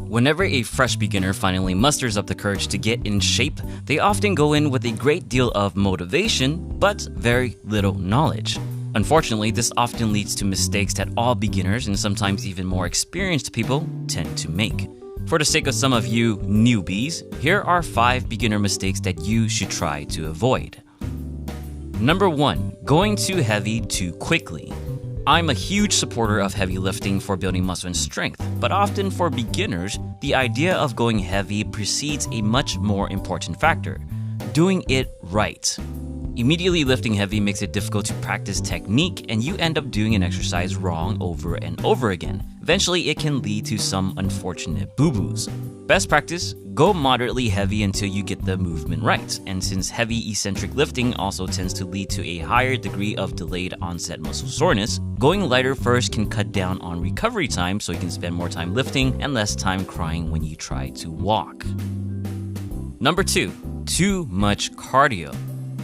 Whenever a fresh beginner finally musters up the courage to get in shape, they often go in with a great deal of motivation, but very little knowledge. Unfortunately, this often leads to mistakes that all beginners and sometimes even more experienced people tend to make. For the sake of some of you newbies, here are 5 beginner mistakes that you should try to avoid. Number 1. Going too heavy too quickly. I'm a huge supporter of heavy lifting for building muscle and strength, but often for beginners, the idea of going heavy precedes a much more important factor: doing it right. Immediately lifting heavy makes it difficult to practice technique, and you end up doing an exercise wrong over and over again. Eventually, it can lead to some unfortunate boo-boos. Best practice: go moderately heavy until you get the movement right. And since heavy eccentric lifting also tends to lead to a higher degree of delayed onset muscle soreness, going lighter first can cut down on recovery time so you can spend more time lifting and less time crying when you try to walk. Number 2. Too much cardio.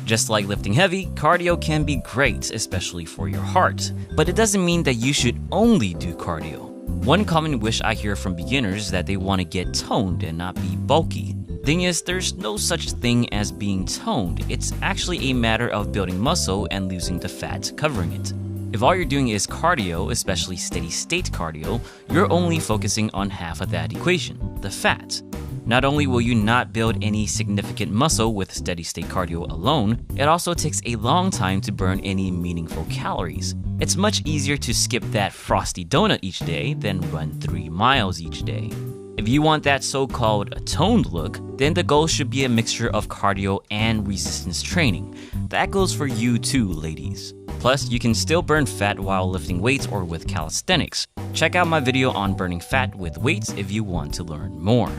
Just like lifting heavy, cardio can be great, especially for your heart. But it doesn't mean that you should only do cardio. One common wish I hear from beginners is that they want to get toned and not be bulky. Thing is, there's no such thing as being toned. It's actually a matter of building muscle and losing the fat covering it. If all you're doing is cardio, especially steady-state cardio, you're only focusing on half of that equation, the fat. Not only will you not build any significant muscle with steady-state cardio alone, it also takes a long time to burn any meaningful calories. It's much easier to skip that frosty donut each day than run 3 miles each day. If you want that so-called toned look, then the goal should be a mixture of cardio and resistance training. That goes for you too, ladies. Plus, you can still burn fat while lifting weights or with calisthenics. Check out my video on burning fat with weights if you want to learn more.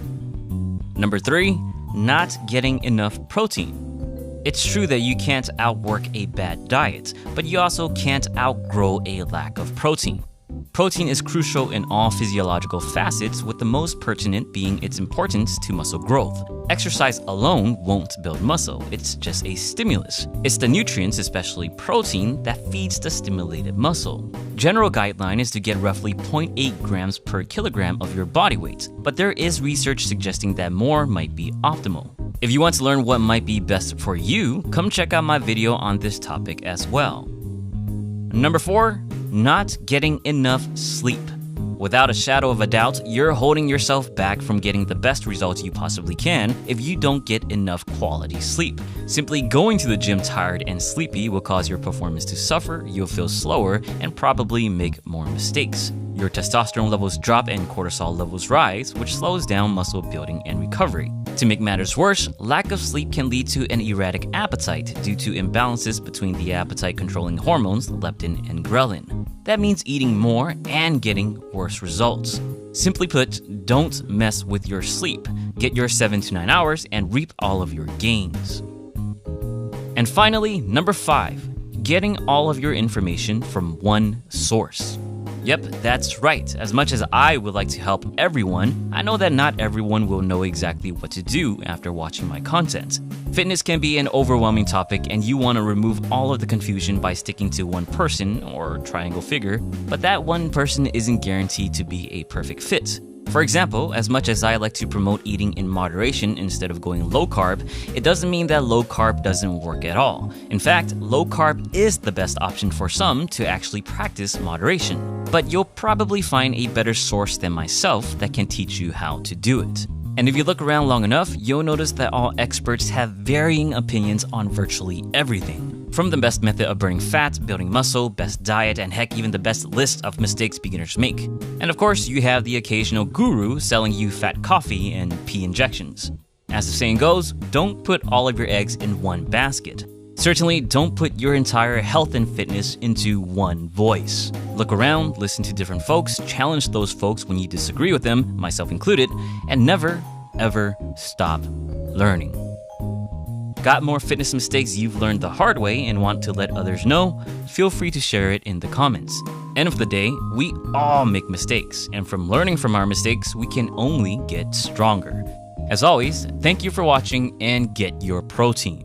Number 3. Not getting enough protein. It's true that you can't outwork a bad diet, but you also can't outgrow a lack of protein. Protein is crucial in all physiological facets, with the most pertinent being its importance to muscle growth. Exercise alone won't build muscle, it's just a stimulus. It's the nutrients, especially protein, that feeds the stimulated muscle. General guideline is to get roughly 0.8 grams per kilogram of your body weight, but there is research suggesting that more might be optimal. If you want to learn what might be best for you, come check out my video on this topic as well. Number 4. Not getting enough sleep. Without a shadow of a doubt, you're holding yourself back from getting the best results you possibly can if you don't get enough quality sleep. Simply going to the gym tired and sleepy will cause your performance to suffer, you'll feel slower, and probably make more mistakes. Your testosterone levels drop and cortisol levels rise, which slows down muscle building and recovery. To make matters worse, lack of sleep can lead to an erratic appetite due to imbalances between the appetite-controlling hormones leptin and ghrelin. That means eating more and getting worse results. Simply put, don't mess with your sleep. Get your 7 to 9 hours and reap all of your gains. And finally, number 5, getting all of your information from one source. Yep, that's right. As much as I would like to help everyone, I know that not everyone will know exactly what to do after watching my content. Fitness can be an overwhelming topic, and you want to remove all of the confusion by sticking to one person or triangle figure, but that one person isn't guaranteed to be a perfect fit. For example, as much as I like to promote eating in moderation instead of going low carb, it doesn't mean that low carb doesn't work at all. In fact, low carb is the best option for some to actually practice moderation. But you'll probably find a better source than myself that can teach you how to do it. And if you look around long enough, you'll notice that all experts have varying opinions on virtually everything. From the best method of burning fat, building muscle, best diet, and heck, even the best list of mistakes beginners make. And of course, you have the occasional guru selling you fat coffee and pee injections. As the saying goes, don't put all of your eggs in one basket. Certainly, don't put your entire health and fitness into one voice. Look around, listen to different folks, challenge those folks when you disagree with them, myself included, and never, ever stop learning. Got more fitness mistakes you've learned the hard way and want to let others know? Feel free to share it in the comments. End of the day, we all make mistakes, and from learning from our mistakes, we can only get stronger. As always, thank you for watching and get your protein.